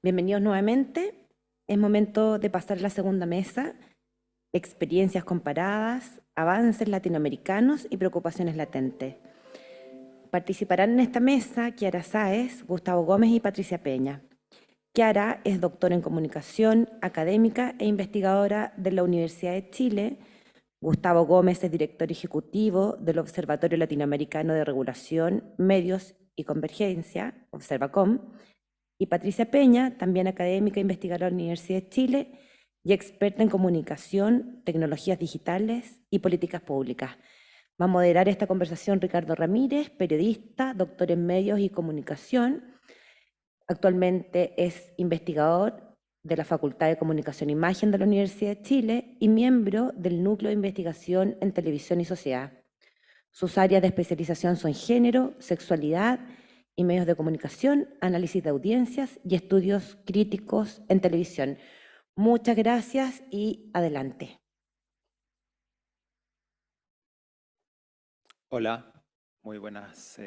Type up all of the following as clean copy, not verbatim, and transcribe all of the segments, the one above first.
Bienvenidos nuevamente. Es momento de pasar a la segunda mesa, experiencias comparadas, avances latinoamericanos y preocupaciones latentes. Participarán en esta mesa Kiara Sáez, Gustavo Gómez y Patricia Peña. Kiara es doctora en comunicación, académica e investigadora de la Universidad de Chile. Gustavo Gómez es director ejecutivo del Observatorio Latinoamericano de Regulación, Medios y Convergencia, Observacom. Y Patricia Peña, también académica e investigadora de la Universidad de Chile y experta en comunicación, tecnologías digitales y políticas públicas. Va a moderar esta conversación Ricardo Ramírez, periodista, doctor en medios y comunicación. Actualmente es investigador de la Facultad de Comunicación e Imagen de la Universidad de Chile y miembro del Núcleo de Investigación en Televisión y Sociedad. Sus áreas de especialización son género, sexualidad y medios de comunicación, análisis de audiencias y estudios críticos en televisión. Muchas gracias y adelante. Hola, muy buenas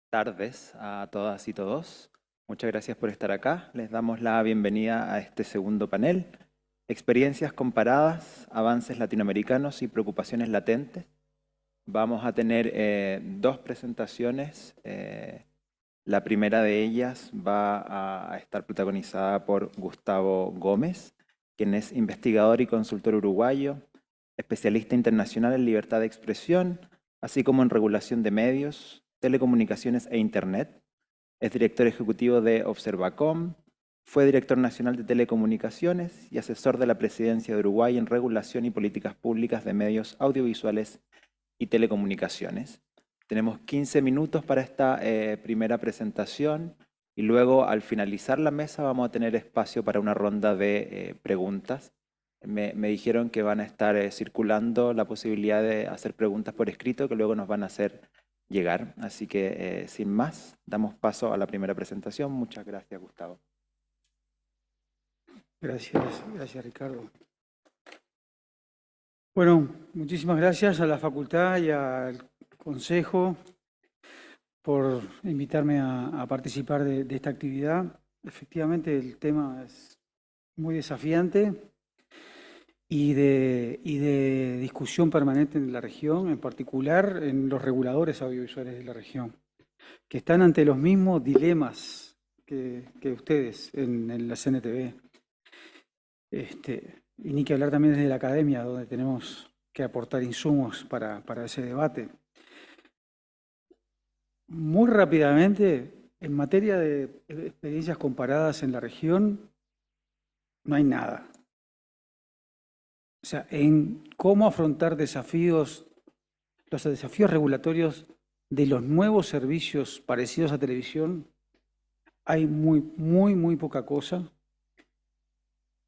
tardes a todas y todos. Muchas gracias por estar acá. Les damos la bienvenida a este segundo panel, Experiencias comparadas, avances latinoamericanos y preocupaciones latentes. Vamos a tener dos presentaciones. La primera de ellas va a estar protagonizada por Gustavo Gómez, quien es investigador y consultor uruguayo, especialista internacional en libertad de expresión, así como en regulación de medios, telecomunicaciones e Internet. Es director ejecutivo de Observacom, fue director nacional de telecomunicaciones y asesor de la Presidencia de Uruguay en regulación y políticas públicas de medios audiovisuales y telecomunicaciones. Tenemos 15 minutos para esta primera presentación y luego al finalizar la mesa vamos a tener espacio para una ronda de preguntas. Me dijeron que van a estar circulando la posibilidad de hacer preguntas por escrito que luego nos van a hacer llegar. Así que sin más, damos paso a la primera presentación. Muchas gracias, Gustavo. Gracias Ricardo. Bueno, muchísimas gracias a la facultad y al consejo por invitarme a participar de esta actividad. Efectivamente, el tema es muy desafiante y de discusión permanente en la región, en particular en los reguladores audiovisuales de la región, que están ante los mismos dilemas que ustedes en la CNTV. Y ni que hablar también desde la academia, donde tenemos que aportar insumos para ese debate. Muy rápidamente, en materia de experiencias comparadas en la región, no hay nada. O sea, en cómo afrontar desafíos, los desafíos regulatorios de los nuevos servicios parecidos a televisión, hay muy poca cosa.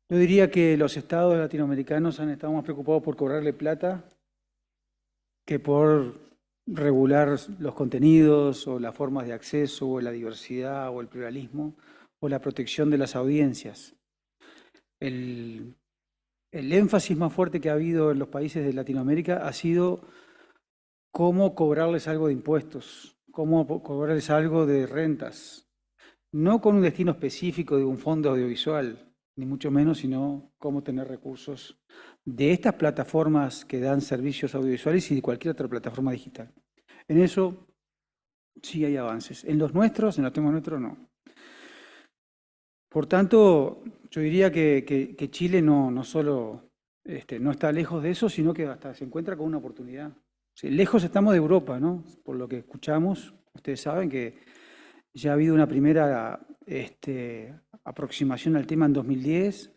Yo diría que los estados latinoamericanos han estado más preocupados por cobrarle plata que por regular los contenidos o las formas de acceso o la diversidad o el pluralismo o la protección de las audiencias. El énfasis más fuerte que ha habido en los países de Latinoamérica ha sido cómo cobrarles algo de impuestos, cómo cobrarles algo de rentas, no con un destino específico de un fondo audiovisual, ni mucho menos, sino cómo tener recursos de estas plataformas que dan servicios audiovisuales y de cualquier otra plataforma digital. En eso sí hay avances. En los nuestros, en los temas nuestros, no. Por tanto, yo diría que Chile no solo no está lejos de eso, sino que hasta se encuentra con una oportunidad. Sí, lejos estamos de Europa, ¿no? Por lo que escuchamos, ustedes saben que ya ha habido una primera aproximación al tema en 2010,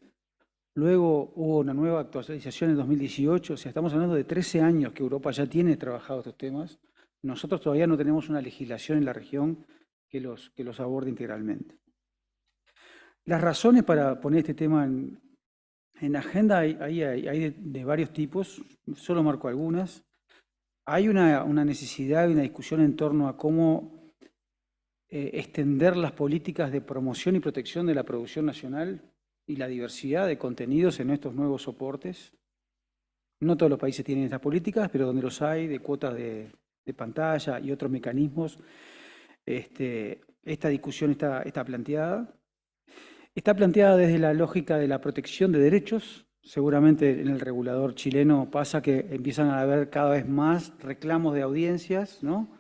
luego hubo una nueva actualización en 2018, o sea, estamos hablando de 13 años que Europa ya tiene trabajado estos temas. Nosotros todavía no tenemos una legislación en la región que los aborde integralmente. Las razones para poner este tema en agenda hay de varios tipos, solo marco algunas. Hay una necesidad y una discusión en torno a cómo extender las políticas de promoción y protección de la producción nacional y la diversidad de contenidos en estos nuevos soportes. No todos los países tienen estas políticas, pero donde los hay, de cuotas de pantalla y otros mecanismos, esta discusión está planteada. Está planteada desde la lógica de la protección de derechos. Seguramente en el regulador chileno pasa que empiezan a haber cada vez más reclamos de audiencias, ¿no?,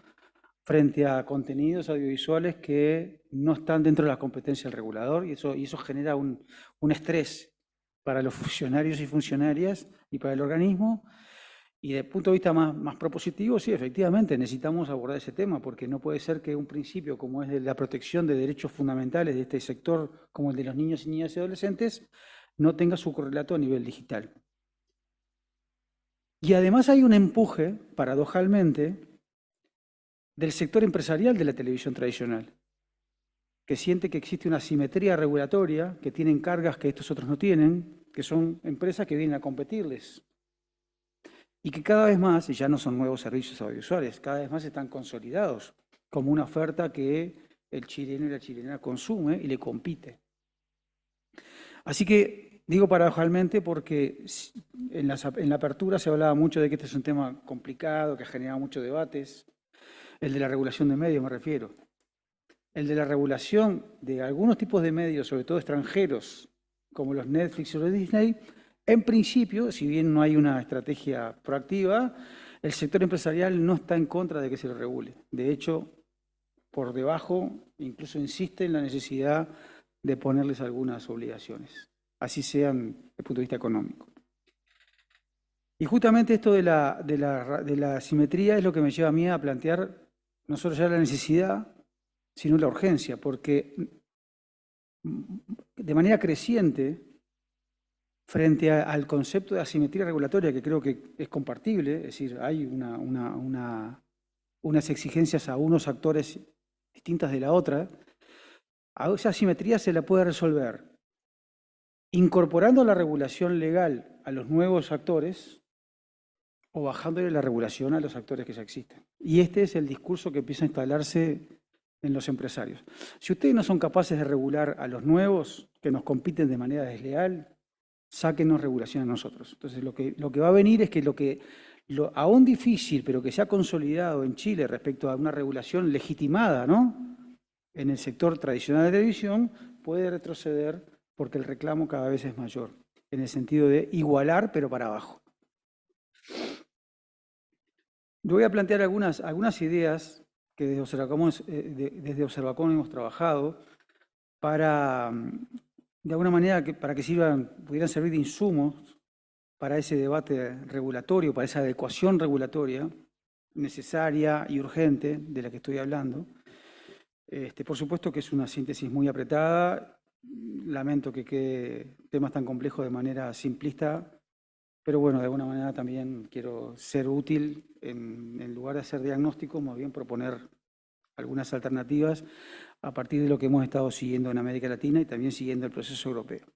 frente a contenidos audiovisuales que no están dentro de la competencia del regulador, y eso genera un estrés para los funcionarios y funcionarias y para el organismo. Y desde el punto de vista más propositivo, sí, efectivamente, necesitamos abordar ese tema, porque no puede ser que un principio como es de la protección de derechos fundamentales de este sector, como el de los niños y niñas y adolescentes, no tenga su correlato a nivel digital. Y además hay un empuje, paradojalmente, del sector empresarial de la televisión tradicional, que siente que existe una asimetría regulatoria, que tienen cargas que estos otros no tienen, que son empresas que vienen a competirles. Y que cada vez más, y ya no son nuevos servicios audiovisuales, cada vez más están consolidados como una oferta que el chileno y la chilena consume y le compite. Así que digo paradojalmente porque en la apertura se hablaba mucho de que este es un tema complicado, que ha generado muchos debates. El de la regulación de medios me refiero. El de la regulación de algunos tipos de medios, sobre todo extranjeros, como los Netflix o los Disney. En principio, si bien no hay una estrategia proactiva, el sector empresarial no está en contra de que se lo regule. De hecho, por debajo, incluso insiste en la necesidad de ponerles algunas obligaciones, así sean desde el punto de vista económico. Y justamente esto de la asimetría es lo que me lleva a mí a plantear no solo ya la necesidad, sino la urgencia, porque de manera creciente, frente al concepto de asimetría regulatoria, que creo que es compartible, es decir, hay unas exigencias a unos actores distintas de la otra, a esa asimetría se la puede resolver incorporando la regulación legal a los nuevos actores o bajándole la regulación a los actores que ya existen. Y este es el discurso que empieza a instalarse en los empresarios. Si ustedes no son capaces de regular a los nuevos que nos compiten de manera desleal, sáquenos regulación a nosotros. Entonces lo que va a venir es que lo aún difícil, pero que se ha consolidado en Chile respecto a una regulación legitimada, ¿no?, en el sector tradicional de televisión, puede retroceder porque el reclamo cada vez es mayor, en el sentido de igualar, pero para abajo. Yo voy a plantear algunas ideas que desde Observacom hemos trabajado para, de alguna manera, para que pudieran servir de insumos para ese debate regulatorio, para esa adecuación regulatoria necesaria y urgente de la que estoy hablando. Por supuesto que es una síntesis muy apretada. Lamento que quede temas tan complejos de manera simplista, pero bueno, de alguna manera también quiero ser útil en lugar de hacer diagnóstico, más bien proponer algunas alternativas a partir de lo que hemos estado siguiendo en América Latina y también siguiendo el proceso europeo.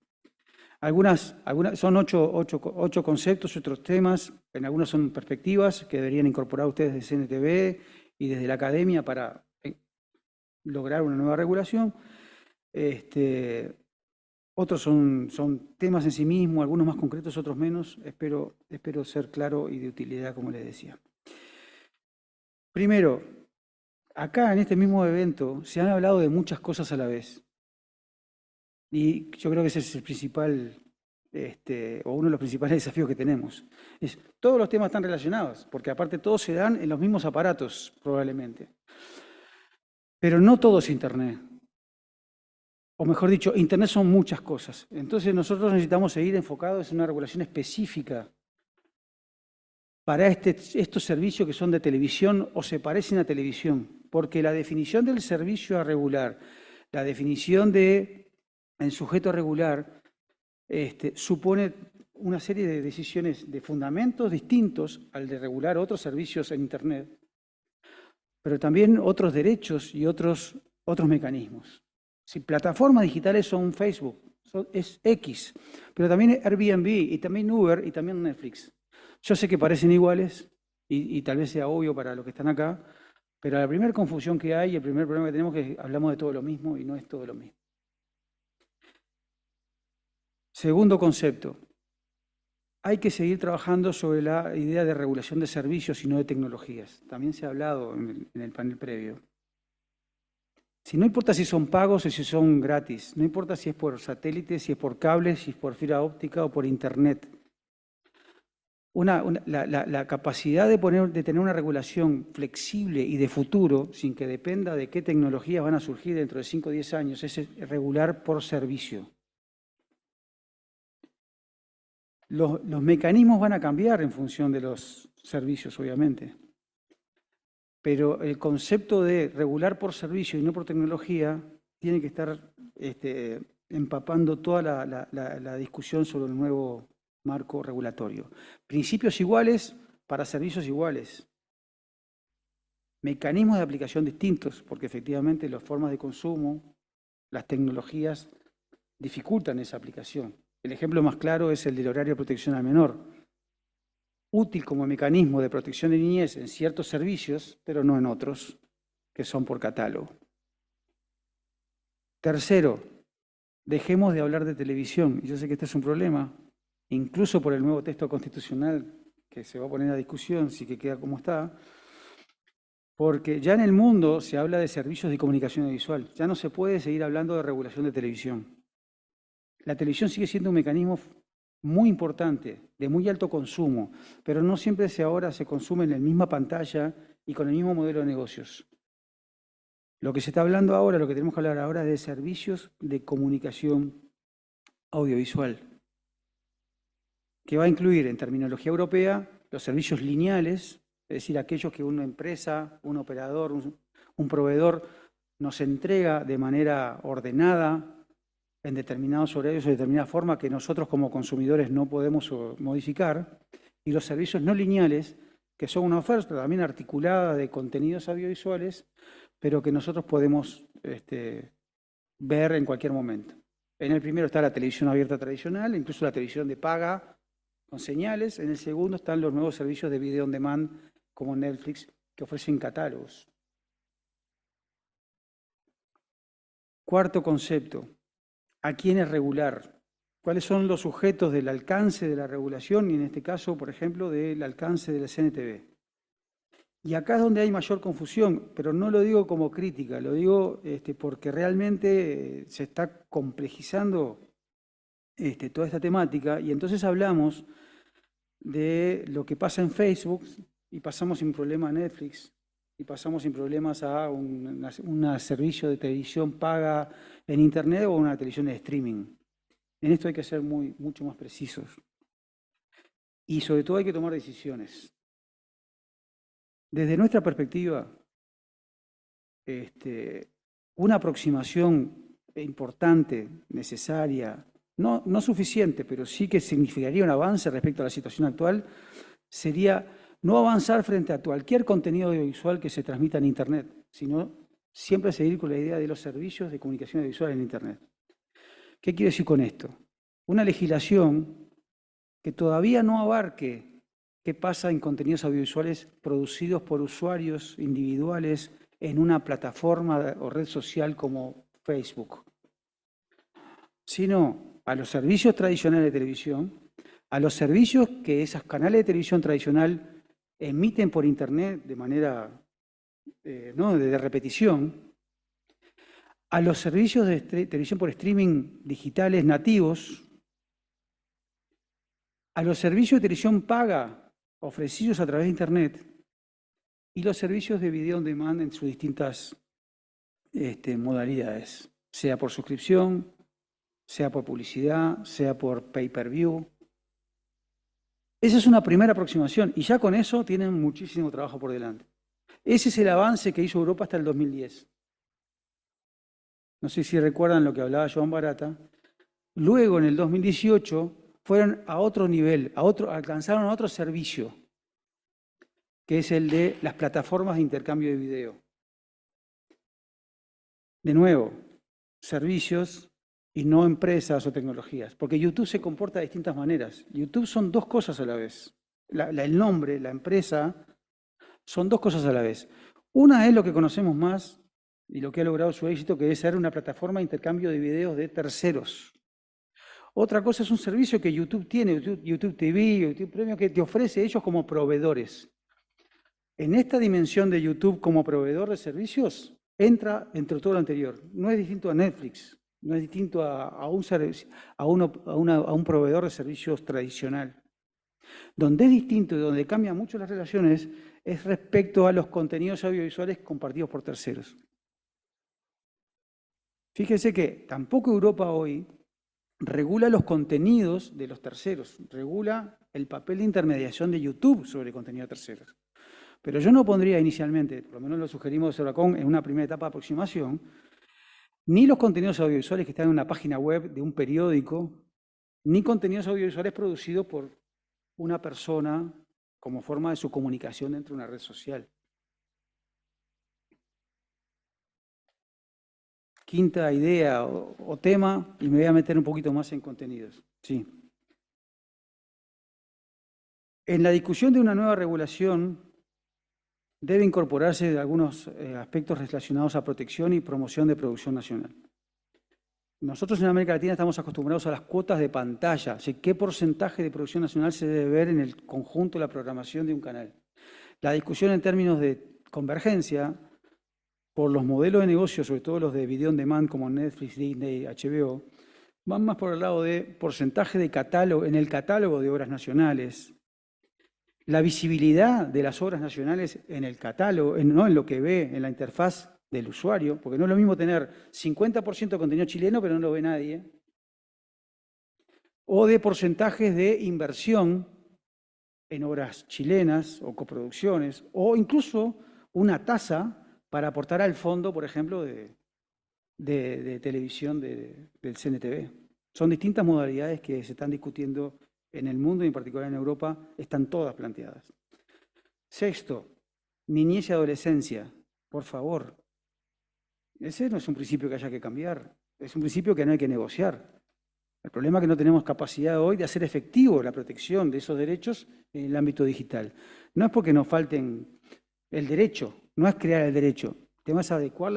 Son ocho conceptos, otros temas, en algunos son perspectivas que deberían incorporar ustedes desde CNTV y desde la academia para lograr una nueva regulación. Otros son temas en sí mismos, algunos más concretos, otros menos. Espero ser claro y de utilidad, como les decía. Primero, acá en este mismo evento se han hablado de muchas cosas a la vez. Y yo creo que ese es el principal, o uno de los principales desafíos que tenemos. Todos los temas están relacionados, porque aparte todos se dan en los mismos aparatos, probablemente. Pero no todo es Internet. O mejor dicho, Internet son muchas cosas. Entonces nosotros necesitamos seguir enfocados en una regulación específica para estos servicios que son de televisión o se parecen a televisión. Porque la definición del servicio a regular, la definición del sujeto a regular, supone una serie de decisiones de fundamentos distintos al de regular otros servicios en Internet, pero también otros derechos y otros mecanismos. Si plataformas digitales son Facebook, es X, pero también Airbnb y también Uber y también Netflix. Yo sé que parecen iguales y tal vez sea obvio para los que están acá, pero la primera confusión que hay, el primer problema que tenemos es que hablamos de todo lo mismo y no es todo lo mismo. Segundo concepto, hay que seguir trabajando sobre la idea de regulación de servicios y no de tecnologías. También se ha hablado en el panel previo. Si no importa si son pagos o si son gratis, no importa si es por satélite, si es por cable, si es por fibra óptica o por internet. La capacidad de tener una regulación flexible y de futuro, sin que dependa de qué tecnologías van a surgir dentro de 5 o 10 años, es regular por servicio. Los mecanismos van a cambiar en función de los servicios, obviamente. Pero el concepto de regular por servicio y no por tecnología tiene que estar empapando toda la discusión sobre el nuevo marco regulatorio. Principios iguales para servicios iguales. Mecanismos de aplicación distintos, porque efectivamente las formas de consumo, las tecnologías dificultan esa aplicación. El ejemplo más claro es el del horario de protección al menor. Útil como mecanismo de protección de niñez en ciertos servicios, pero no en otros, que son por catálogo. Tercero, dejemos de hablar de televisión. Y yo sé que este es un problema, incluso por el nuevo texto constitucional que se va a poner a discusión, si que queda como está, porque ya en el mundo se habla de servicios de comunicación audiovisual. Ya no se puede seguir hablando de regulación de televisión. La televisión sigue siendo un mecanismo muy importante, de muy alto consumo, pero no siempre ahora se consume en la misma pantalla y con el mismo modelo de negocios. Lo que se está hablando ahora, lo que tenemos que hablar ahora es de servicios de comunicación audiovisual, que va a incluir en terminología europea los servicios lineales, es decir, aquellos que una empresa, un operador, un proveedor nos entrega de manera ordenada, en determinados horarios o de determinada forma que nosotros como consumidores no podemos modificar, y los servicios no lineales, que son una oferta también articulada de contenidos audiovisuales, pero que nosotros podemos ver en cualquier momento. En el primero está la televisión abierta tradicional, incluso la televisión de paga con señales. En el segundo están los nuevos servicios de video on demand como Netflix, que ofrecen catálogos. Cuarto concepto. ¿A quién es regular? ¿Cuáles son los sujetos del alcance de la regulación? Y en este caso, por ejemplo, del alcance de la CNTV. Y acá es donde hay mayor confusión, pero no lo digo como crítica, lo digo porque realmente se está complejizando toda esta temática, y entonces hablamos de lo que pasa en Facebook y pasamos sin problema a Netflix y pasamos sin problemas a un servicio de televisión paga en Internet o una televisión de streaming. En esto hay que ser mucho más precisos. Y sobre todo hay que tomar decisiones. Desde nuestra perspectiva, una aproximación importante, necesaria, no suficiente, pero sí que significaría un avance respecto a la situación actual, sería no avanzar frente a cualquier contenido audiovisual que se transmita en Internet, sino siempre seguir con la idea de los servicios de comunicación audiovisual en Internet. ¿Qué quiero decir con esto? Una legislación que todavía no abarque qué pasa en contenidos audiovisuales producidos por usuarios individuales en una plataforma o red social como Facebook, sino a los servicios tradicionales de televisión, a los servicios que esos canales de televisión tradicional emiten por Internet de manera de repetición, a los servicios de televisión por streaming digitales nativos, a los servicios de televisión paga ofrecidos a través de Internet y los servicios de video on demand en sus distintas modalidades, sea por suscripción, sea por publicidad, sea por pay-per-view. Esa es una primera aproximación y ya con eso tienen muchísimo trabajo por delante. Ese es el avance que hizo Europa hasta el 2010. No sé si recuerdan lo que hablaba Joan Barata. Luego, en el 2018, fueron a otro nivel, alcanzaron a otro servicio, que es el de las plataformas de intercambio de video. De nuevo, servicios y no empresas o tecnologías, porque YouTube se comporta de distintas maneras. YouTube son dos cosas a la vez. El nombre, la empresa, son dos cosas a la vez. Una es lo que conocemos más y lo que ha logrado su éxito, que es ser una plataforma de intercambio de videos de terceros. Otra cosa es un servicio que YouTube tiene, YouTube TV, YouTube Premium, que te ofrece ellos como proveedores. En esta dimensión de YouTube como proveedor de servicios, entra entre todo lo anterior. No es distinto a Netflix, no es distinto a un proveedor de servicios tradicional. Donde es distinto y donde cambian mucho las relaciones es respecto a los contenidos audiovisuales compartidos por terceros. Fíjense que tampoco Europa hoy regula los contenidos de los terceros, regula el papel de intermediación de YouTube sobre contenido de terceros. Pero yo no pondría inicialmente, por lo menos lo sugerimos desde Euracom en una primera etapa de aproximación, ni los contenidos audiovisuales que están en una página web de un periódico, ni contenidos audiovisuales producidos por una persona como forma de su comunicación dentro de una red social. Quinta idea o tema, y me voy a meter un poquito más en contenidos. Sí. En la discusión de una nueva regulación debe incorporarse algunos aspectos relacionados a protección y promoción de producción nacional. Nosotros en América Latina estamos acostumbrados a las cuotas de pantalla, así qué porcentaje de producción nacional se debe ver en el conjunto de la programación de un canal. La discusión en términos de convergencia por los modelos de negocio, sobre todo los de video on demand como Netflix, Disney, HBO, van más por el lado de porcentaje de catálogo, en el catálogo de obras nacionales, la visibilidad de las obras nacionales en el catálogo, no en lo que ve en la interfaz del usuario, porque no es lo mismo tener 50% de contenido chileno, pero no lo ve nadie, o de porcentajes de inversión en obras chilenas o coproducciones, o incluso una tasa para aportar al fondo, por ejemplo, de televisión del CNTV. Son distintas modalidades que se están discutiendo en el mundo y en particular en Europa, están todas planteadas. Sexto, niñez y adolescencia. Por favor, ese no es un principio que haya que cambiar, es un principio que no hay que negociar. El problema es que no tenemos capacidad hoy de hacer efectivo la protección de esos derechos en el ámbito digital. No es porque nos falten el derecho, no es crear el derecho. El tema es adecuar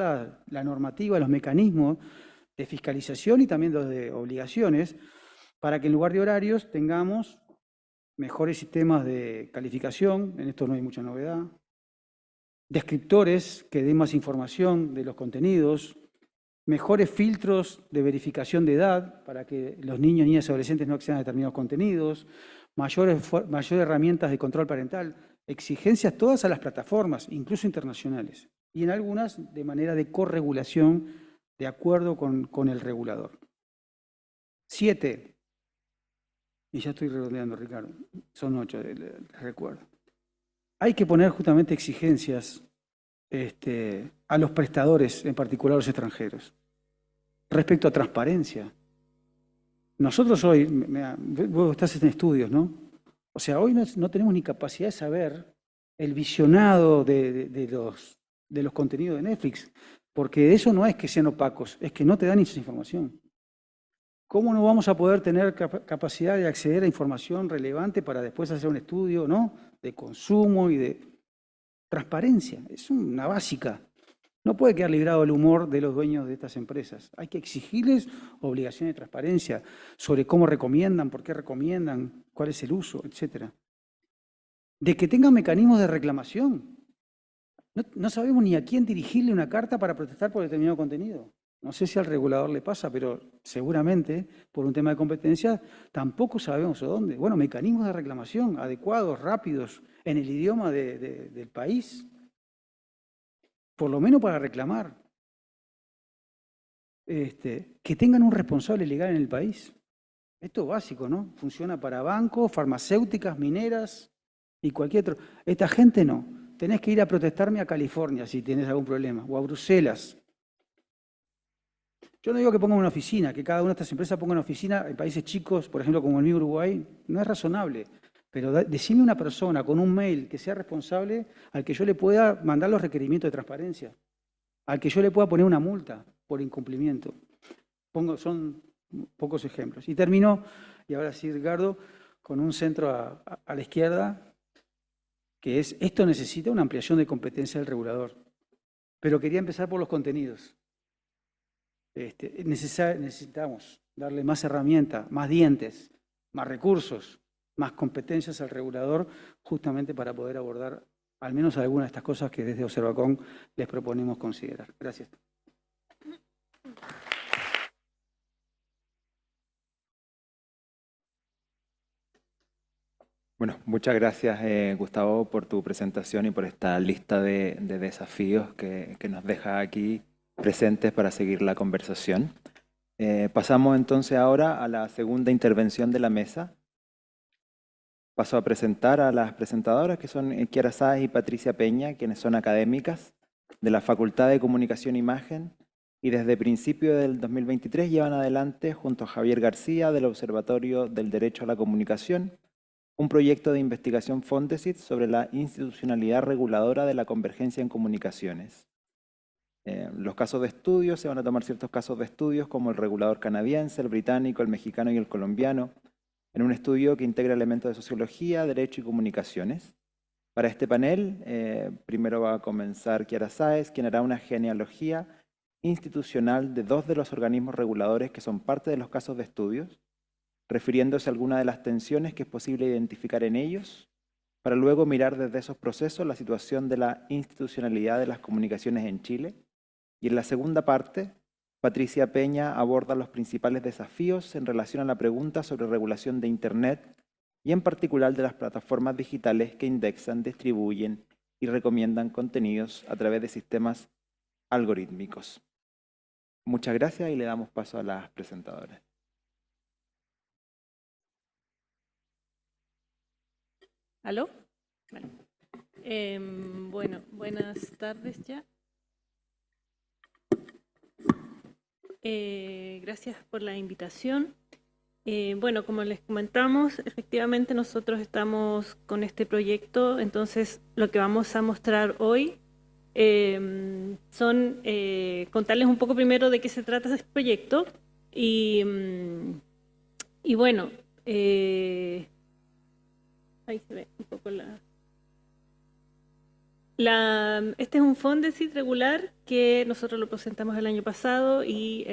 la normativa, los mecanismos de fiscalización y también los de obligaciones para que en lugar de horarios tengamos mejores sistemas de calificación, en esto no hay mucha novedad, descriptores que den más información de los contenidos, mejores filtros de verificación de edad para que los niños, niñas y adolescentes no accedan a determinados contenidos, mayores herramientas de control parental, exigencias todas a las plataformas, incluso internacionales, y en algunas de manera de corregulación de acuerdo con el regulador. 7. Y ya estoy redondeando, Ricardo, son 8, les recuerdo. Hay que poner justamente exigencias a los prestadores, en particular a los extranjeros, respecto a transparencia. Nosotros hoy, vos estás en estudios, ¿no? O sea, hoy no tenemos ni capacidad de saber el visionado de los contenidos de Netflix, porque eso no es que sean opacos, es que no te dan esa información. ¿Cómo no vamos a poder tener capacidad de acceder a información relevante para después hacer un estudio, ¿no?, de consumo y de transparencia? Es una básica. No puede quedar librado el humor de los dueños de estas empresas. Hay que exigirles obligaciones de transparencia sobre cómo recomiendan, por qué recomiendan, cuál es el uso, etc. De que tengan mecanismos de reclamación. No sabemos ni a quién dirigirle una carta para protestar por determinado contenido. No sé si al regulador le pasa, pero seguramente, por un tema de competencia, tampoco sabemos a dónde. Bueno, mecanismos de reclamación adecuados, rápidos, en el idioma del país, por lo menos para reclamar. Que tengan un responsable legal en el país. Esto es básico, ¿no? Funciona para bancos, farmacéuticas, mineras y cualquier otro. Esta gente no. Tenés que ir a protestarme a California si tenés algún problema, o a Bruselas. Yo no digo que pongan una oficina, que cada una de estas empresas ponga una oficina en países chicos, por ejemplo, como el mío Uruguay, no es razonable. Pero decime una persona con un mail que sea responsable al que yo le pueda mandar los requerimientos de transparencia, al que yo le pueda poner una multa por incumplimiento. Son pocos ejemplos. Y termino, y ahora sí, Ricardo, con un centro a la izquierda, que es, esto necesita una ampliación de competencia del regulador. Pero quería empezar por los contenidos. Necesitamos darle más herramientas, más dientes, más recursos, más competencias al regulador, justamente para poder abordar al menos algunas de estas cosas que desde Observacom les proponemos considerar. Gracias. Bueno, muchas gracias, Gustavo, por tu presentación y por esta lista de desafíos que nos deja aquí presentes para seguir la conversación. Pasamos entonces ahora a la segunda intervención de la mesa. Paso a presentar a las presentadoras, que son Kiara Sáez y Patricia Peña, quienes son académicas de la Facultad de Comunicación e Imagen y desde principios del 2023 llevan adelante, junto a Javier García del Observatorio del Derecho a la Comunicación, un proyecto de investigación Fondesit sobre la institucionalidad reguladora de la convergencia en comunicaciones. Los casos de estudio, se van a tomar ciertos casos de estudios como el regulador canadiense, el británico, el mexicano y el colombiano, en un estudio que integra elementos de sociología, derecho y comunicaciones. Para este panel, primero va a comenzar Kiara Sáez, quien hará una genealogía institucional de dos de los organismos reguladores que son parte de los casos de estudios, refiriéndose a algunas de las tensiones que es posible identificar en ellos, para luego mirar desde esos procesos la situación de la institucionalidad de las comunicaciones en Chile. Y en la segunda parte, Patricia Peña aborda los principales desafíos en relación a la pregunta sobre regulación de Internet y en particular de las plataformas digitales que indexan, distribuyen y recomiendan contenidos a través de sistemas algorítmicos. Muchas gracias y le damos paso a las presentadoras. ¿Aló? Bueno, buenas tardes ya. Gracias por la invitación. Bueno, como les comentamos, efectivamente nosotros estamos con este proyecto, entonces lo que vamos a mostrar hoy son contarles un poco primero de qué se trata este proyecto y bueno, ahí se ve un poco este es un Fondesit regular que nosotros lo presentamos el año pasado y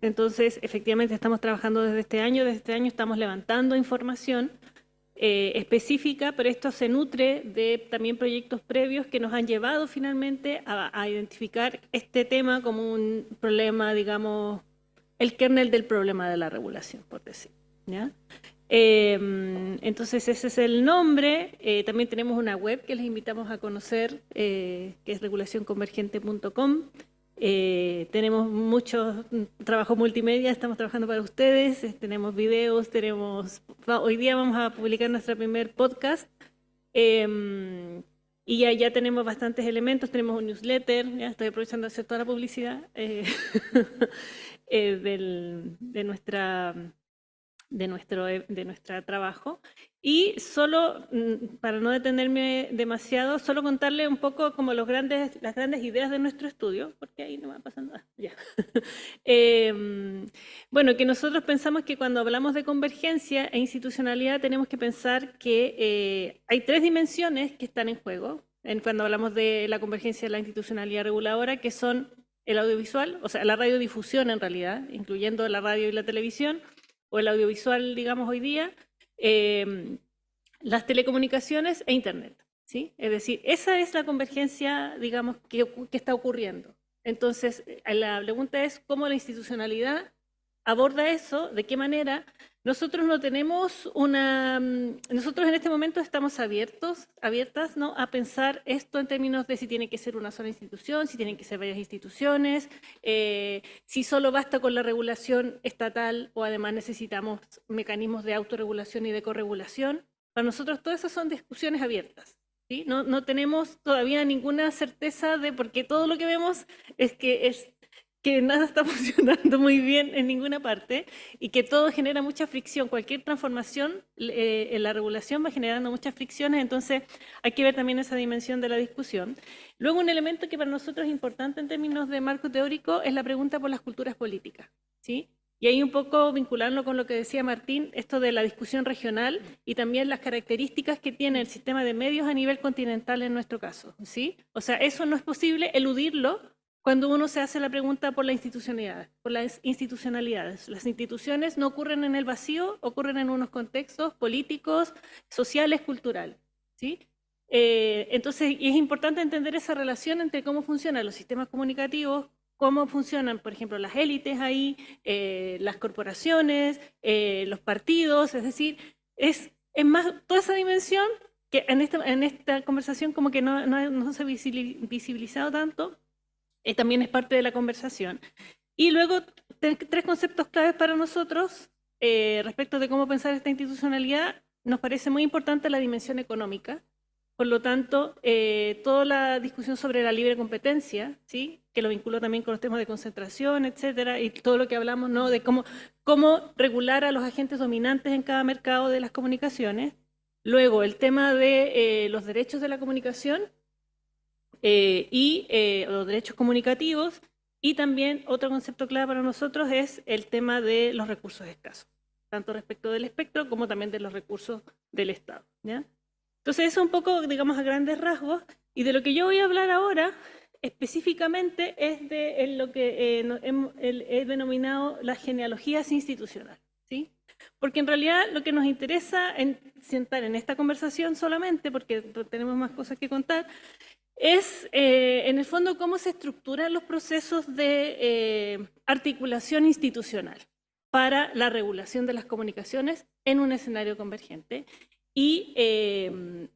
entonces efectivamente estamos trabajando desde este año estamos levantando información específica, pero esto se nutre de también proyectos previos que nos han llevado finalmente a identificar este tema como un problema, digamos, el kernel del problema de la regulación, por decir, ¿ya? Entonces ese es el nombre. También tenemos una web que les invitamos a conocer, que es regulacionconvergente.com. Tenemos mucho trabajo multimedia, estamos trabajando para ustedes, tenemos videos, hoy día vamos a publicar nuestro primer podcast. Y ya tenemos bastantes elementos, tenemos un newsletter, ya estoy aprovechando de hacer toda la publicidad de nuestro trabajo. Y solo, para no detenerme demasiado, solo contarle un poco como las grandes ideas de nuestro estudio, porque ahí no va pasando nada. Ya. Bueno, que nosotros pensamos que cuando hablamos de convergencia e institucionalidad tenemos que pensar que hay tres dimensiones que están en juego cuando hablamos de la convergencia de la institucionalidad reguladora, que son el audiovisual, o sea, la radiodifusión en realidad, incluyendo la radio y la televisión, o el audiovisual, digamos, hoy día, las telecomunicaciones e Internet, ¿sí? Es decir, esa es la convergencia, digamos, que está ocurriendo. Entonces, la pregunta es cómo la institucionalidad aborda eso, de qué manera. Nosotros no tenemos nosotros en este momento estamos abiertas, ¿no?, a pensar esto en términos de si tiene que ser una sola institución, si tienen que ser varias instituciones, si solo basta con la regulación estatal o además necesitamos mecanismos de autorregulación y de corregulación. Para nosotros todas esas son discusiones abiertas, ¿sí? No tenemos todavía ninguna certeza porque todo lo que vemos es que nada está funcionando muy bien en ninguna parte y que todo genera mucha fricción. Cualquier transformación en la regulación va generando muchas fricciones, entonces hay que ver también esa dimensión de la discusión. Luego, un elemento que para nosotros es importante en términos de marco teórico es la pregunta por las culturas políticas, ¿sí? Y ahí un poco vincularlo con lo que decía Martín, esto de la discusión regional y también las características que tiene el sistema de medios a nivel continental en nuestro caso, ¿sí? O sea, eso no es posible eludirlo cuando uno se hace la pregunta por la institucionalidad, por las institucionalidades. Las instituciones no ocurren en el vacío, ocurren en unos contextos políticos, sociales, culturales, ¿sí? Entonces, y es importante entender esa relación entre cómo funcionan los sistemas comunicativos, cómo funcionan, por ejemplo, las élites ahí, las corporaciones, los partidos, es decir, es más toda esa dimensión que en esta conversación como que no se ha visibilizado tanto, también es parte de la conversación. Y luego, tres conceptos claves para nosotros respecto de cómo pensar esta institucionalidad. Nos parece muy importante la dimensión económica. Por lo tanto, toda la discusión sobre la libre competencia, ¿sí? Que lo vinculo también con los temas de concentración, etcétera, y todo lo que hablamos, ¿no? De cómo regular a los agentes dominantes en cada mercado de las comunicaciones. Luego, el tema de los derechos de la comunicación y los derechos comunicativos. Y también otro concepto clave para nosotros es el tema de los recursos escasos, tanto respecto del espectro como también de los recursos del Estado, ¿ya? Entonces eso un poco, digamos, a grandes rasgos, y de lo que yo voy a hablar ahora específicamente es de lo que he denominado las genealogías institucionales, ¿sí? Porque en realidad lo que nos interesa sentar en esta conversación solamente, porque tenemos más cosas que contar, es en el fondo cómo se estructuran los procesos de articulación institucional para la regulación de las comunicaciones en un escenario convergente. Y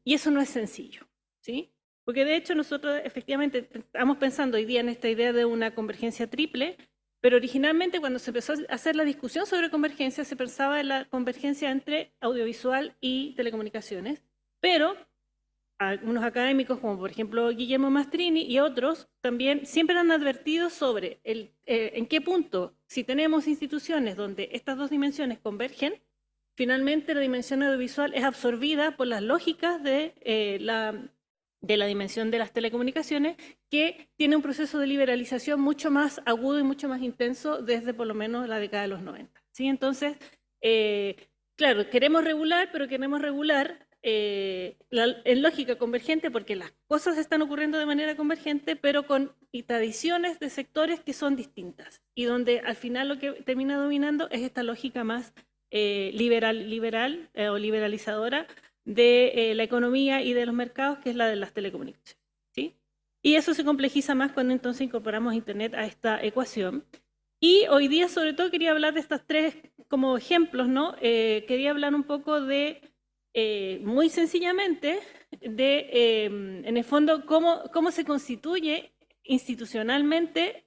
eso no es sencillo, ¿sí? Porque de hecho nosotros efectivamente estamos pensando hoy día en esta idea de una convergencia triple, pero originalmente cuando se empezó a hacer la discusión sobre convergencia se pensaba en la convergencia entre audiovisual y telecomunicaciones, pero algunos académicos como por ejemplo Guillermo Mastrini y otros también siempre han advertido sobre en qué punto, si tenemos instituciones donde estas dos dimensiones convergen, finalmente la dimensión audiovisual es absorbida por las lógicas de la dimensión de las telecomunicaciones, que tiene un proceso de liberalización mucho más agudo y mucho más intenso desde por lo menos la década de los 90. ¿Sí? Entonces, claro, queremos regular, pero queremos regular en lógica convergente porque las cosas están ocurriendo de manera convergente, pero con tradiciones de sectores que son distintas y donde al final lo que termina dominando es esta lógica más liberal o liberalizadora de la economía y de los mercados, que es la de las telecomunicaciones, ¿sí? Y eso se complejiza más cuando entonces incorporamos Internet a esta ecuación. Y hoy día sobre todo quería hablar de estas tres como ejemplos, ¿no? Quería hablar un poco de, muy sencillamente, de en el fondo cómo se constituye institucionalmente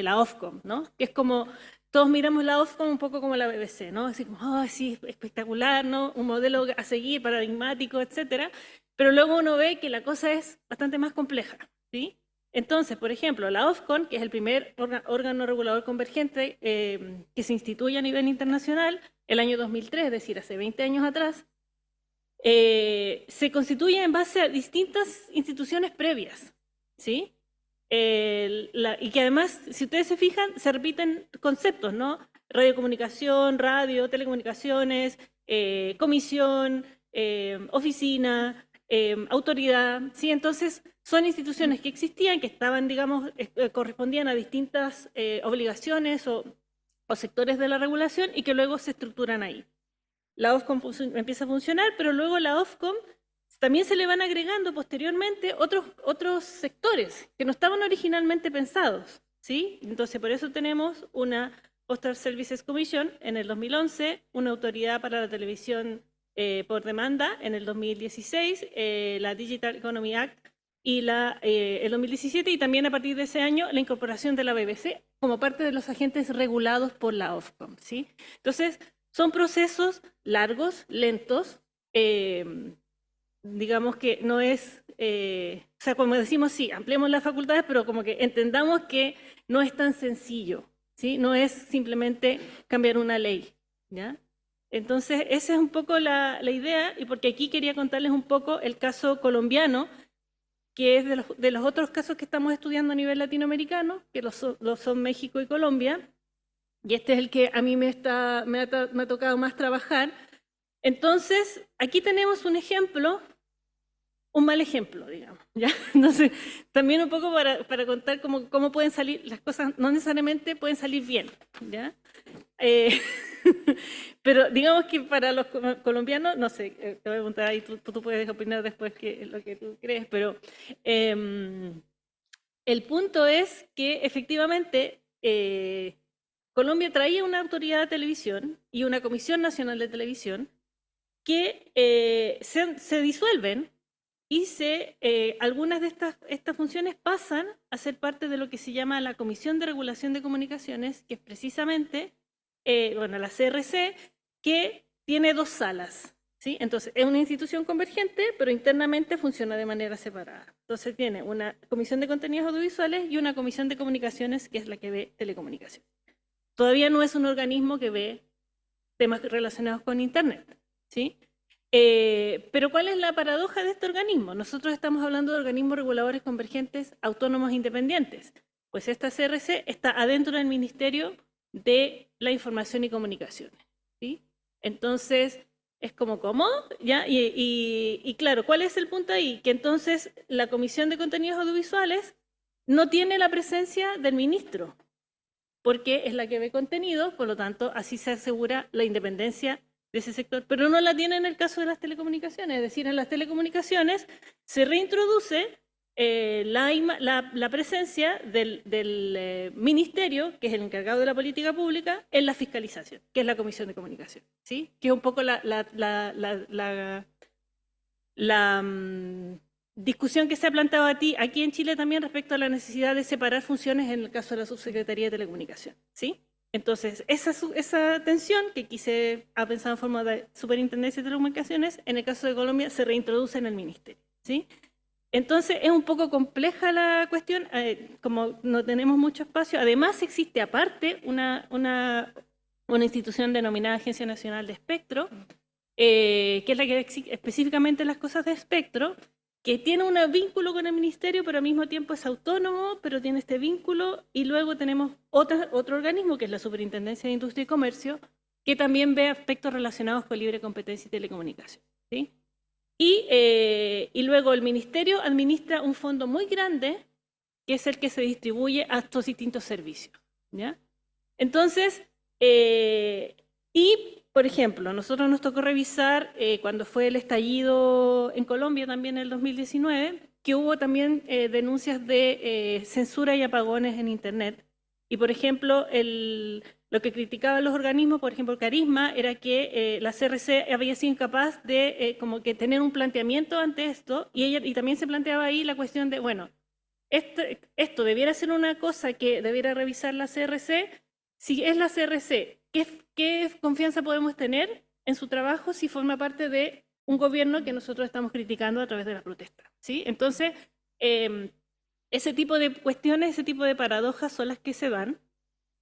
la Ofcom, ¿no? Que es como todos miramos la Ofcom un poco como la BBC, ¿no? Así como, oh, sí, espectacular, ¿no? Un modelo a seguir, paradigmático, etcétera. Pero luego uno ve que la cosa es bastante más compleja, ¿sí? Entonces, por ejemplo, la Ofcom, que es el primer órgano regulador convergente que se instituye a nivel internacional, el año 2003, es decir, hace 20 años atrás, se constituye en base a distintas instituciones previas, ¿sí? Y que además, si ustedes se fijan, se repiten conceptos, ¿no? Radiocomunicación, radio, telecomunicaciones, comisión, oficina, autoridad, ¿sí? Entonces, son instituciones que existían, que estaban, digamos, correspondían a distintas obligaciones o sectores de la regulación y que luego se estructuran ahí. La Ofcom empieza a funcionar, pero luego la Ofcom también se le van agregando posteriormente otros sectores que no estaban originalmente pensados, ¿sí? Entonces, por eso tenemos una Postal Services Commission en el 2011, una autoridad para la televisión por demanda en el 2016, la Digital Economy Act y el 2017, y también a partir de ese año la incorporación de la BBC como parte de los agentes regulados por la Ofcom, ¿sí? Entonces, son procesos largos, lentos, digamos que no es, o sea, como decimos, sí, ampliemos las facultades, pero como que entendamos que no es tan sencillo, ¿sí? No es simplemente cambiar una ley, ¿ya? Entonces, esa es un poco la idea, y porque aquí quería contarles un poco el caso colombiano, que es de los otros casos que estamos estudiando a nivel latinoamericano, que lo son México y Colombia, y este es el que a mí me ha tocado más trabajar. Entonces, aquí tenemos un ejemplo, un mal ejemplo, digamos, ¿ya? Entonces, también un poco para contar cómo pueden salir las cosas, no necesariamente pueden salir bien, ¿ya? Pero digamos que para los colombianos, no sé, te voy a preguntar ahí, tú puedes opinar después lo que tú crees, pero el punto es que efectivamente Colombia traía una autoridad de televisión y una Comisión Nacional de Televisión que se disuelven y algunas de estas funciones pasan a ser parte de lo que se llama la Comisión de Regulación de Comunicaciones, que es precisamente, la CRC, que tiene 2 salas, ¿sí? Entonces, es una institución convergente, pero internamente funciona de manera separada. Entonces, tiene una Comisión de Contenidos Audiovisuales y una Comisión de Comunicaciones, que es la que ve telecomunicaciones. Todavía no es un organismo que ve temas relacionados con Internet, ¿sí? Pero ¿cuál es la paradoja de este organismo? Nosotros estamos hablando de organismos reguladores convergentes autónomos e independientes. Pues esta CRC está adentro del Ministerio de la Información y Comunicaciones, ¿sí? Entonces, es como, ¿cómo? ¿Ya? Y claro, ¿cuál es el punto ahí? Que entonces la Comisión de Contenidos Audiovisuales no tiene la presencia del ministro, porque es la que ve contenido, por lo tanto, así se asegura la independencia de ese sector, pero no la tiene en el caso de las telecomunicaciones. Es decir, en las telecomunicaciones se reintroduce la presencia del ministerio, que es el encargado de la política pública, en la fiscalización, que es la Comisión de Comunicación, ¿sí? Que es un poco discusión que se ha planteado aquí en Chile también respecto a la necesidad de separar funciones en el caso de la Subsecretaría de Telecomunicación, ¿sí? Entonces, esa tensión que aquí se ha pensado en forma de Superintendencia de Telecomunicaciones, en el caso de Colombia se reintroduce en el ministerio, ¿sí? Entonces, es un poco compleja la cuestión, como no tenemos mucho espacio. Además, existe aparte una institución denominada Agencia Nacional de Espectro, que es la que específicamente las cosas de espectro, que tiene un vínculo con el ministerio, pero al mismo tiempo es autónomo, pero tiene este vínculo, y luego tenemos otro organismo, que es la Superintendencia de Industria y Comercio, que también ve aspectos relacionados con libre competencia y telecomunicación, ¿sí? Y luego el ministerio administra un fondo muy grande, que es el que se distribuye a estos distintos servicios, ¿ya? Entonces, por ejemplo, nosotros nos tocó revisar cuando fue el estallido en Colombia también en el 2019, que hubo también denuncias de censura y apagones en Internet. Y por ejemplo, lo que criticaban los organismos, por ejemplo, Carisma, era que la CRC había sido incapaz de como que tener un planteamiento ante esto, y también se planteaba ahí la cuestión de, bueno, esto debiera ser una cosa que debiera revisar la CRC. Si es la CRC, ¿qué confianza podemos tener en su trabajo si forma parte de un gobierno que nosotros estamos criticando a través de las protestas, ¿sí? Entonces, ese tipo de cuestiones, ese tipo de paradojas son las que se dan.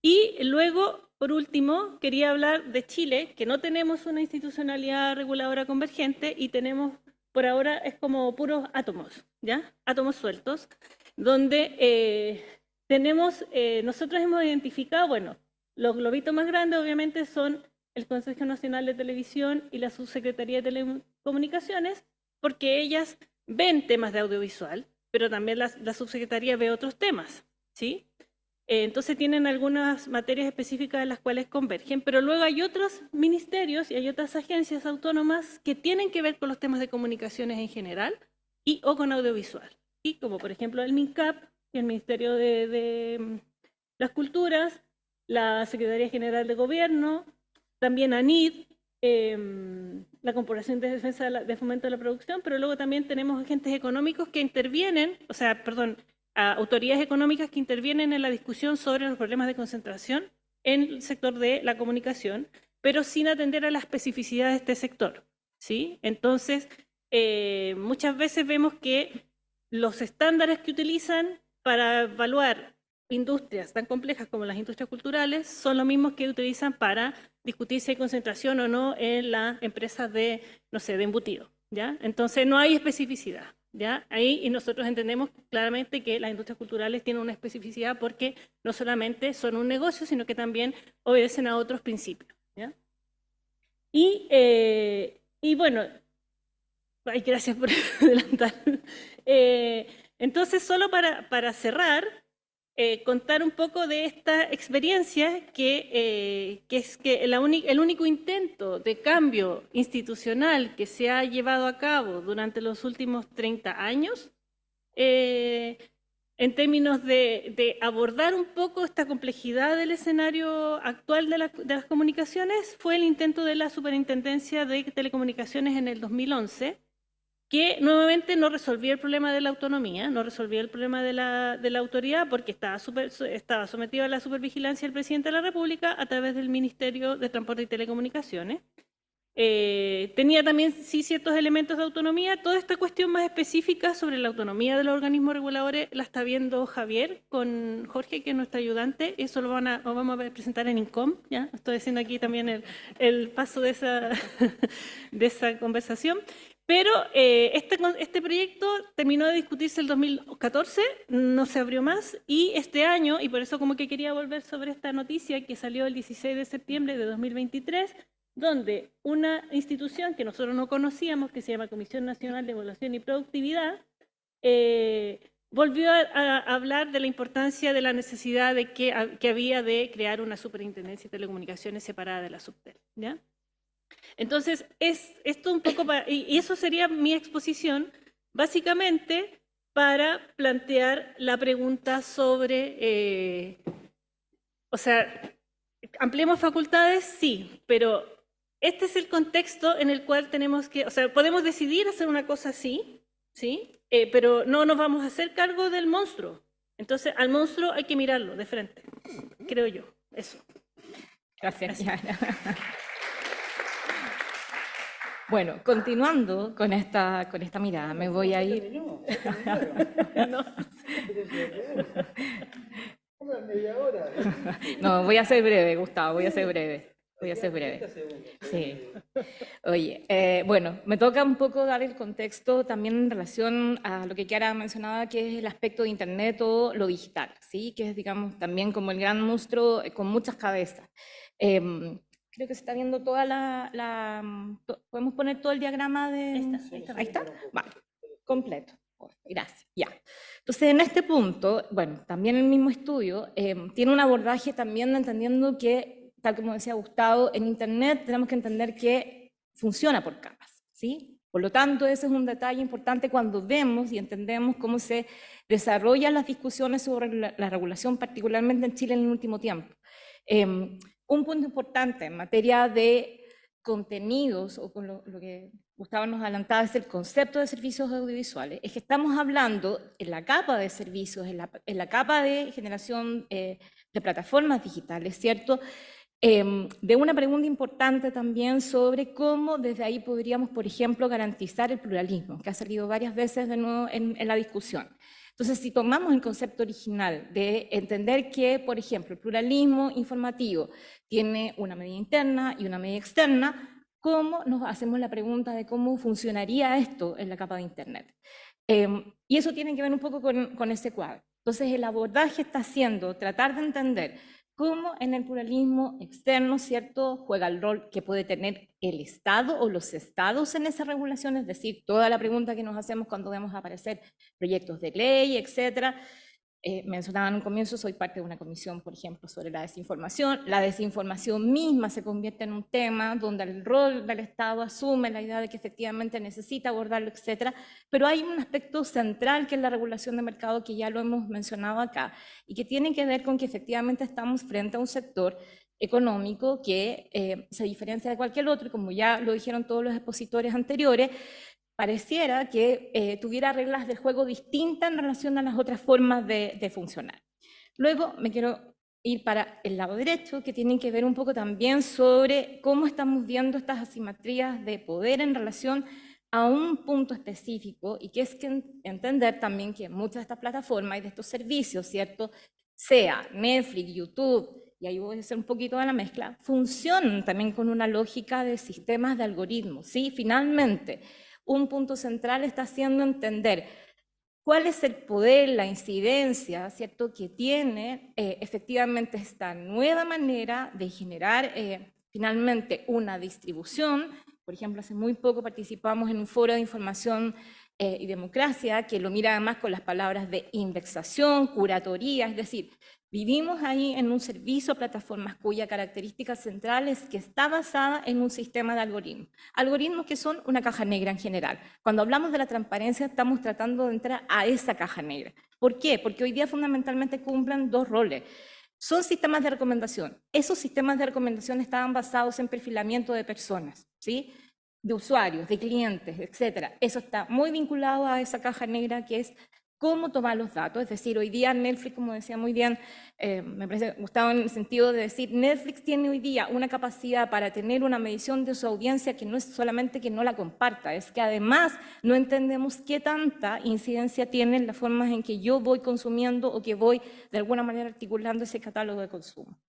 Y luego, por último, quería hablar de Chile, que no tenemos una institucionalidad reguladora convergente y tenemos, por ahora, es como puros átomos, ¿ya? Átomos sueltos, donde nosotros hemos identificado, bueno, los globitos más grandes obviamente son el Consejo Nacional de Televisión y la Subsecretaría de Telecomunicaciones, porque ellas ven temas de audiovisual, pero también la Subsecretaría ve otros temas, ¿sí? Entonces tienen algunas materias específicas en las cuales convergen, pero luego hay otros ministerios y hay otras agencias autónomas que tienen que ver con los temas de comunicaciones en general o con audiovisual, ¿sí? Como por ejemplo el MINCAP, el Ministerio de las Culturas, la Secretaría General de Gobierno, también ANID, la Corporación de Defensa de Fomento de la Producción, pero luego también tenemos agentes económicos que intervienen, autoridades económicas que intervienen en la discusión sobre los problemas de concentración en el sector de la comunicación, pero sin atender a la especificidad de este sector, ¿sí? Entonces, muchas veces vemos que los estándares que utilizan para evaluar industrias tan complejas como las industrias culturales son los mismos que utilizan para discutir si hay concentración o no en las empresas de embutido, ¿ya? Entonces no hay especificidad, ¿ya? Ahí y nosotros entendemos claramente que las industrias culturales tienen una especificidad porque no solamente son un negocio, sino que también obedecen a otros principios, ¿ya? Y bueno, gracias por adelantar. Entonces, solo para cerrar, contar un poco de esta experiencia que es que el único intento de cambio institucional que se ha llevado a cabo durante los últimos 30 años, en términos de abordar un poco esta complejidad del escenario actual de las comunicaciones, fue el intento de la Superintendencia de Telecomunicaciones en el 2011, que nuevamente no resolvía el problema de la autonomía, no resolvía el problema de la autoridad, porque estaba sometido a la supervigilancia del presidente de la República a través del Ministerio de Transporte y Telecomunicaciones. Tenía también sí ciertos elementos de autonomía. Toda esta cuestión más específica sobre la autonomía de los organismos reguladores la está viendo Javier con Jorge, que es nuestro ayudante. Eso lo vamos a presentar en INCOM. ¿Ya? Estoy haciendo aquí también el paso de esa, de esa conversación. Pero este proyecto terminó de discutirse el 2014, no se abrió más, y este año, y por eso como que quería volver sobre esta noticia que salió el 16 de septiembre de 2023, donde una institución que nosotros no conocíamos, que se llama Comisión Nacional de Evaluación y Productividad, volvió a hablar de la importancia de la necesidad de que había de crear una superintendencia de telecomunicaciones separada de la Subtel, ¿ya? Entonces, esto un poco, y eso sería mi exposición, básicamente para plantear la pregunta sobre, o sea, ampliemos facultades, sí, pero este es el contexto en el cual tenemos que, o sea, podemos decidir hacer una cosa así, ¿sí? Pero no nos vamos a hacer cargo del monstruo. Entonces, al monstruo hay que mirarlo de frente, creo yo, eso. Gracias, Kiara. Bueno, continuando con esta mirada, me voy a ir... No, voy a ser breve, Gustavo, voy a ser breve. Sí. Oye, bueno, me toca un poco dar el contexto también en relación a lo que Kiara mencionaba, que es el aspecto de Internet o lo digital, ¿sí? Que es, digamos, también como el gran monstruo con muchas cabezas. Creo que se está viendo toda ¿podemos poner todo el diagrama de...? Ahí está. Vale, completo. Gracias, ya. Entonces, en este punto, bueno, también el mismo estudio tiene un abordaje también entendiendo que, tal como decía Gustavo, en Internet tenemos que entender que funciona por capas, ¿sí? Por lo tanto, ese es un detalle importante cuando vemos y entendemos cómo se desarrollan las discusiones sobre la regulación, particularmente en Chile en el último tiempo. Un punto importante en materia de contenidos, o con lo que Gustavo nos adelantaba, es el concepto de servicios audiovisuales, es que estamos hablando en la capa de servicios, en la capa de generación de plataformas digitales, ¿cierto? De una pregunta importante también sobre cómo desde ahí podríamos, por ejemplo, garantizar el pluralismo, que ha salido varias veces de nuevo en la discusión. Entonces, si tomamos el concepto original de entender que, por ejemplo, el pluralismo informativo tiene una medida interna y una medida externa, ¿cómo nos hacemos la pregunta de cómo funcionaría esto en la capa de Internet? Y eso tiene que ver un poco con ese cuadro. Entonces, el abordaje está siendo tratar de entender cómo en el pluralismo externo, ¿cierto?, juega el rol que puede tener el Estado o los estados en esa regulación, es decir, toda la pregunta que nos hacemos cuando vemos aparecer proyectos de ley, etcétera. Mencionaba en un comienzo, soy parte de una comisión, por ejemplo, sobre la desinformación. La desinformación misma se convierte en un tema donde el rol del Estado asume la idea de que efectivamente necesita abordarlo, etcétera. Pero hay un aspecto central que es la regulación de mercado, que ya lo hemos mencionado acá, y que tiene que ver con que efectivamente estamos frente a un sector económico que se diferencia de cualquier otro, y como ya lo dijeron todos los expositores anteriores, pareciera que tuviera reglas del juego distintas en relación a las otras formas de funcionar. Luego me quiero ir para el lado derecho, que tienen que ver un poco también sobre cómo estamos viendo estas asimetrías de poder en relación a un punto específico, y que es que entender también que muchas de estas plataformas y de estos servicios, ¿cierto?, sea Netflix, YouTube, y ahí voy a hacer un poquito de la mezcla, funcionan también con una lógica de sistemas de algoritmos, ¿sí? Finalmente, un punto central está haciendo entender cuál es el poder, la incidencia, ¿cierto?, que tiene efectivamente esta nueva manera de generar finalmente una distribución. Por ejemplo, hace muy poco participamos en un foro de información y democracia, que lo mira además con las palabras de indexación, curatoría, es decir, vivimos ahí en un servicio a plataformas cuya característica central es que está basada en un sistema de algoritmos. Algoritmos que son una caja negra en general. Cuando hablamos de la transparencia estamos tratando de entrar a esa caja negra. ¿Por qué? Porque hoy día fundamentalmente cumplen dos roles. Son sistemas de recomendación. Esos sistemas de recomendación estaban basados en perfilamiento de personas, ¿sí? De usuarios, de clientes, etcétera. Eso está muy vinculado a esa caja negra que es cómo tomar los datos. Es decir, hoy día Netflix, como decía muy bien, me parece Gustavo, en el sentido de decir, Netflix tiene hoy día una capacidad para tener una medición de su audiencia que no es solamente que no la comparta, es que además no entendemos qué tanta incidencia tienen las formas en que yo voy consumiendo o que voy de alguna manera articulando ese catálogo de consumo.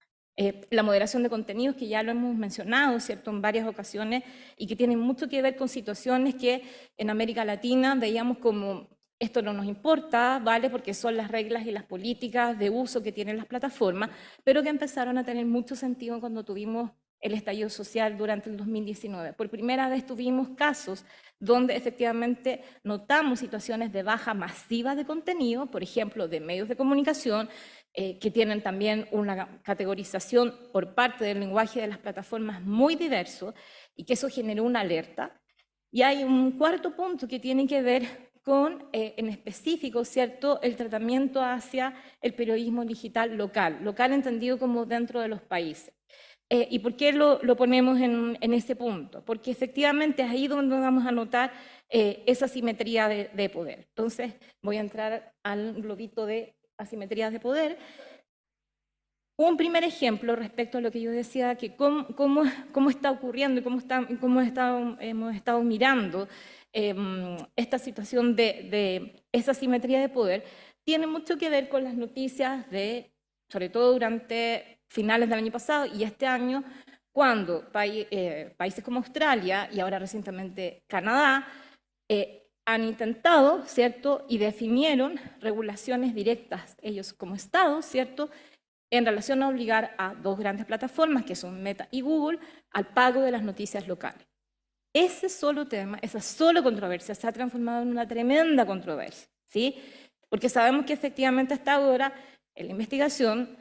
La moderación de contenidos, que ya lo hemos mencionado, ¿cierto?, en varias ocasiones, y que tienen mucho que ver con situaciones que en América Latina veíamos como esto no nos importa, ¿vale?, porque son las reglas y las políticas de uso que tienen las plataformas, pero que empezaron a tener mucho sentido cuando tuvimos el estallido social durante el 2019. Por primera vez tuvimos casos donde efectivamente notamos situaciones de baja masiva de contenido, por ejemplo, de medios de comunicación, que tienen también una categorización por parte del lenguaje de las plataformas muy diverso, y que eso generó una alerta. Y hay un cuarto punto que tiene que ver con, en específico, ¿cierto?, el tratamiento hacia el periodismo digital local, local entendido como dentro de los países. ¿Y por qué lo ponemos en ese punto? Porque efectivamente es ahí donde vamos a notar esa asimetría de poder. Entonces voy a entrar al globito de asimetrías de poder. Un primer ejemplo respecto a lo que yo decía, que cómo está ocurriendo y cómo hemos estado mirando esta situación de esa asimetría de poder, tiene mucho que ver con las noticias sobre todo durante finales del año pasado y este año, cuando países como Australia y ahora recientemente Canadá han intentado, ¿cierto?, y definieron regulaciones directas, ellos como Estado, ¿cierto?, en relación a obligar a dos grandes plataformas, que son Meta y Google, al pago de las noticias locales. Ese solo tema, esa sola controversia, se ha transformado en una tremenda controversia, ¿sí? Porque sabemos que efectivamente hasta ahora, en la investigación,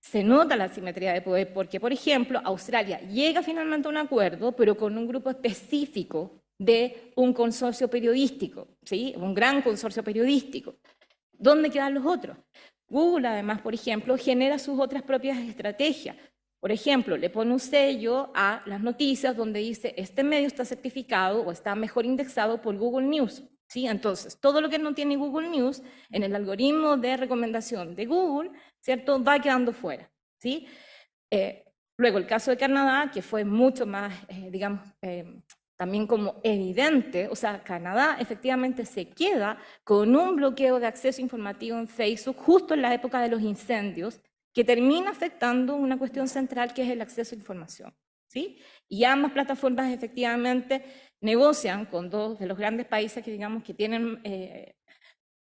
se nota la asimetría de poder, porque, por ejemplo, Australia llega finalmente a un acuerdo, pero con un grupo específico de un consorcio periodístico, ¿sí? Un gran consorcio periodístico. ¿Dónde quedan los otros? Google, además, por ejemplo, genera sus otras propias estrategias. Por ejemplo, le pone un sello a las noticias donde dice, este medio está certificado o está mejor indexado por Google News, ¿sí? Entonces, todo lo que no tiene Google News, en el algoritmo de recomendación de Google, ¿cierto?, va quedando fuera, ¿sí? Luego, el caso de Canadá, que fue mucho más, digamos, también como evidente, o sea, Canadá efectivamente se queda con un bloqueo de acceso informativo en Facebook justo en la época de los incendios, que termina afectando una cuestión central que es el acceso a información, ¿sí? Y ambas plataformas efectivamente negocian con dos de los grandes países que digamos que tienen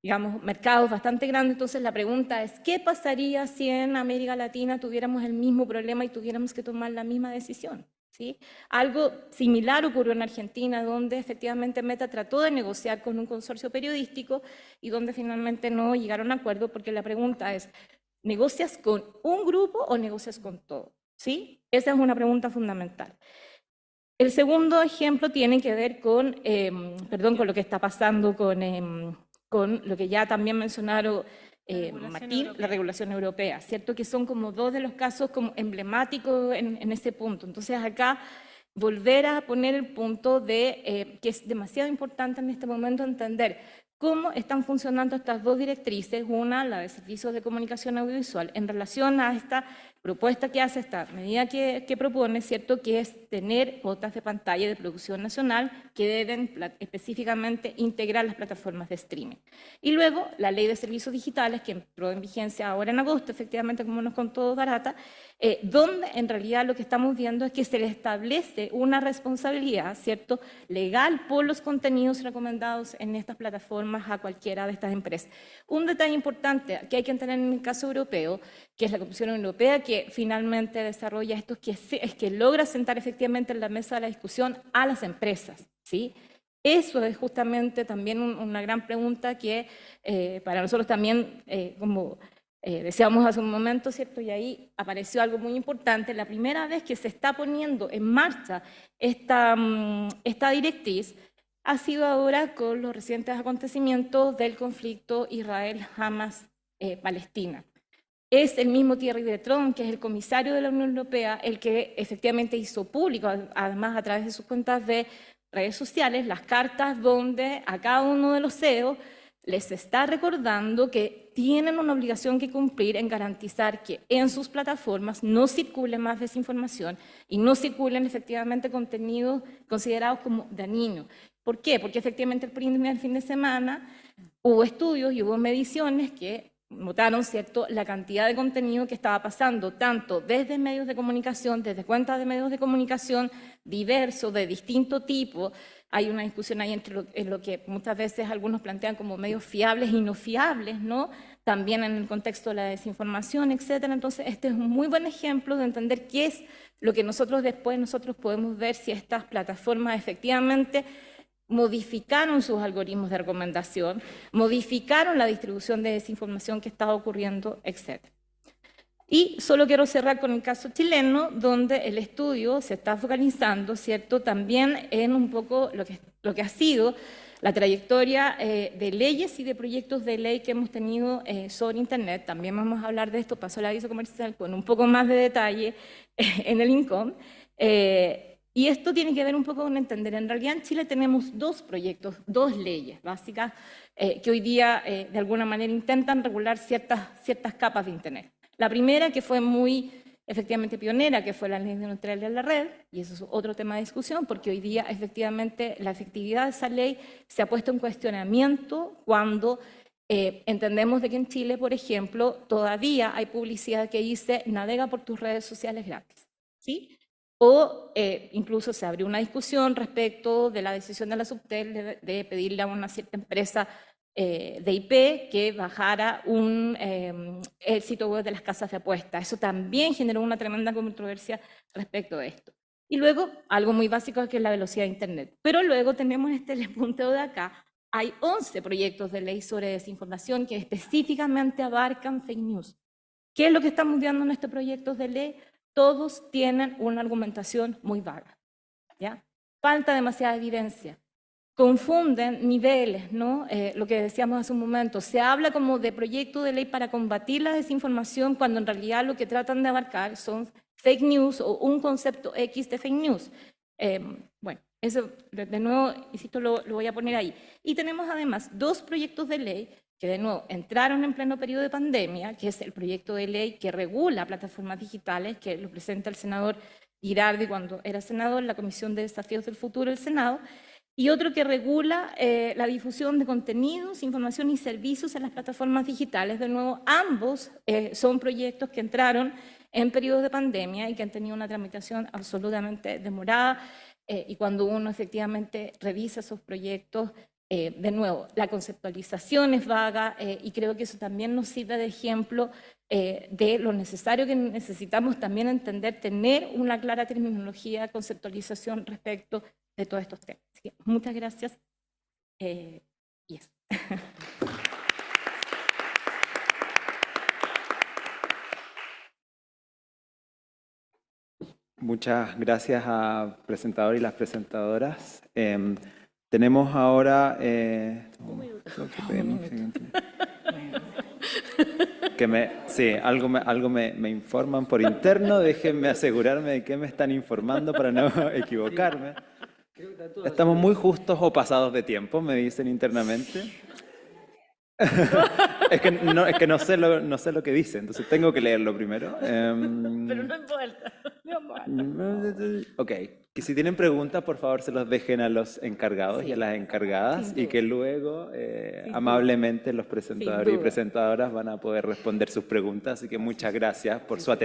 digamos, mercados bastante grandes. Entonces la pregunta es, ¿qué pasaría si en América Latina tuviéramos el mismo problema y tuviéramos que tomar la misma decisión? ¿Sí? Algo similar ocurrió en Argentina, donde efectivamente Meta trató de negociar con un consorcio periodístico y donde finalmente no llegaron a acuerdo, porque la pregunta es, ¿negocias con un grupo o negocias con todo? ¿Sí? Esa es una pregunta fundamental. El segundo ejemplo tiene que ver con, con lo que está pasando con lo que ya también mencionaron Martín, la regulación europea, ¿cierto? Que son como dos de los casos como emblemáticos en ese punto. Entonces acá volver a poner el punto de que es demasiado importante en este momento entender cómo están funcionando estas dos directrices, una, la de servicios de comunicación audiovisual, en relación a esta propuesta que hace, esta medida que propone, ¿cierto?, que es tener cuotas de pantalla de producción nacional que deben específicamente integrar las plataformas de streaming. Y luego, la ley de servicios digitales, que entró en vigencia ahora en agosto, efectivamente, como nos contó Barata, donde en realidad lo que estamos viendo es que se le establece una responsabilidad, ¿cierto?, legal por los contenidos recomendados en estas plataformas a cualquiera de estas empresas. Un detalle importante que hay que entender en el caso europeo, que es la Comisión Europea, que finalmente desarrolla esto, es que logra sentar efectivamente en la mesa de la discusión a las empresas, ¿sí? Eso es justamente también una gran pregunta que para nosotros también, como decíamos hace un momento, ¿cierto? Y ahí apareció algo muy importante. La primera vez que se está poniendo en marcha esta directriz ha sido ahora con los recientes acontecimientos del conflicto Israel-Hamas-Palestina. Es el mismo Thierry Breton, que es el comisario de la Unión Europea, el que efectivamente hizo público, además a través de sus cuentas de redes sociales, las cartas donde a cada uno de los CEOs les está recordando que tienen una obligación que cumplir en garantizar que en sus plataformas no circule más desinformación y no circulen efectivamente contenidos considerados como dañinos. ¿Por qué? Porque efectivamente el primer fin de semana hubo estudios y hubo mediciones que notaron, ¿cierto?, la cantidad de contenido que estaba pasando, tanto desde medios de comunicación, desde cuentas de medios de comunicación diversos, de distinto tipo. Hay una discusión ahí entre lo que muchas veces algunos plantean como medios fiables y no fiables, ¿no? También en el contexto de la desinformación, etcétera. Entonces, este es un muy buen ejemplo de entender qué es lo que nosotros podemos ver si estas plataformas efectivamente modificaron sus algoritmos de recomendación, modificaron la distribución de desinformación que estaba ocurriendo, etc. Y solo quiero cerrar con el caso chileno, donde el estudio se está focalizando, ¿cierto?, también en un poco lo que ha sido la trayectoria de leyes y de proyectos de ley que hemos tenido sobre Internet. También vamos a hablar de esto, paso el aviso comercial con un poco más de detalle en el INCOM. Y esto tiene que ver un poco con entender, en realidad en Chile tenemos dos proyectos, dos leyes básicas que hoy día de alguna manera intentan regular ciertas capas de Internet. La primera, que fue muy efectivamente pionera, que fue la ley de neutralidad de la red, y eso es otro tema de discusión, porque hoy día efectivamente la efectividad de esa ley se ha puesto en cuestionamiento cuando entendemos de que en Chile, por ejemplo, todavía hay publicidad que dice navega por tus redes sociales gratis, ¿sí? O incluso se abrió una discusión respecto de la decisión de la Subtel de pedirle a una cierta empresa de IP que bajara el sitio web de las casas de apuestas. Eso también generó una tremenda controversia respecto de esto. Y luego, algo muy básico que es la velocidad de Internet. Pero luego tenemos este punteo de acá. Hay 11 proyectos de ley sobre desinformación que específicamente abarcan fake news. ¿Qué es lo que estamos viendo en estos proyectos de ley? Todos tienen una argumentación muy vaga, ¿ya? Falta demasiada evidencia. Confunden niveles, ¿no? Lo que decíamos hace un momento, se habla como de proyecto de ley para combatir la desinformación cuando en realidad lo que tratan de abarcar son fake news o un concepto X de fake news. Bueno, eso de nuevo, insisto, lo voy a poner ahí. Y tenemos además dos proyectos de ley que de nuevo entraron en pleno periodo de pandemia, que es el proyecto de ley que regula plataformas digitales, que lo presenta el senador Girardi cuando era senador en la Comisión de Desafíos del Futuro del Senado, y otro que regula la difusión de contenidos, información y servicios en las plataformas digitales. De nuevo, ambos son proyectos que entraron en periodo de pandemia y que han tenido una tramitación absolutamente demorada, y cuando uno efectivamente revisa esos proyectos, de nuevo, la conceptualización es vaga y creo que eso también nos sirve de ejemplo de lo necesario que necesitamos también entender, tener una clara terminología, conceptualización respecto de todos estos temas. Así que muchas gracias y eso. Muchas gracias a presentador y las presentadoras. Tenemos ahora... sí, algo me informan por interno, déjenme asegurarme de qué me están informando para no equivocarme. Estamos muy justos o pasados de tiempo, me dicen internamente. Es que no sé lo que dice, entonces tengo que leerlo primero. Pero no importa. Ok, que si tienen preguntas, por favor se los dejen a los encargados y a las encargadas y que luego amablemente los presentadores y presentadoras van a poder responder sus preguntas. Así que muchas gracias por su atención.